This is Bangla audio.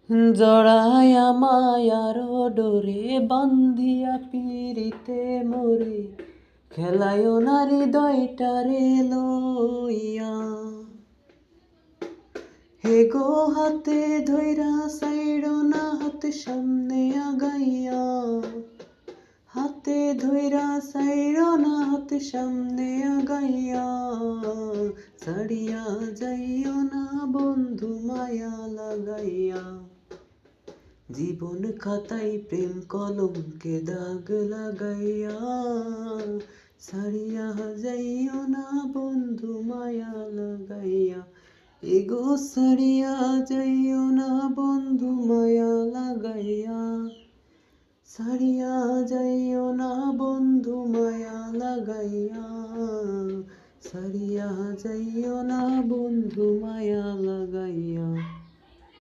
জড়ায়া মায়ার ডোরে বান্ধিয়া পিরিতে মোরে খেলায় না হৃদয়টারে লইয়া। হে গো হাতে ধইরা সাইড়ো না হাত সামনে আগাইয়া, হাতে ধইরা সাইড়ো না হাত সামনে আগাইয়া। ছাড়িয়া যাইও না বন্ধু মায়া লাগাইয়া, জীবন খাতায় প্রেম কলঙ্কে দাগ লাগাইয়া। ছাড়িয়া যাইও না বন্ধু মায়া লাগাইয়া, এগো ছাড়িয়া যাইও না বন্ধু মায়া লাগাইয়া। ছাড়িয়া যাইও না বন্ধু মায়া লাগাইয়া, ছাড়িয়া যাইও না বন্ধু মায়া লাগাইয়া।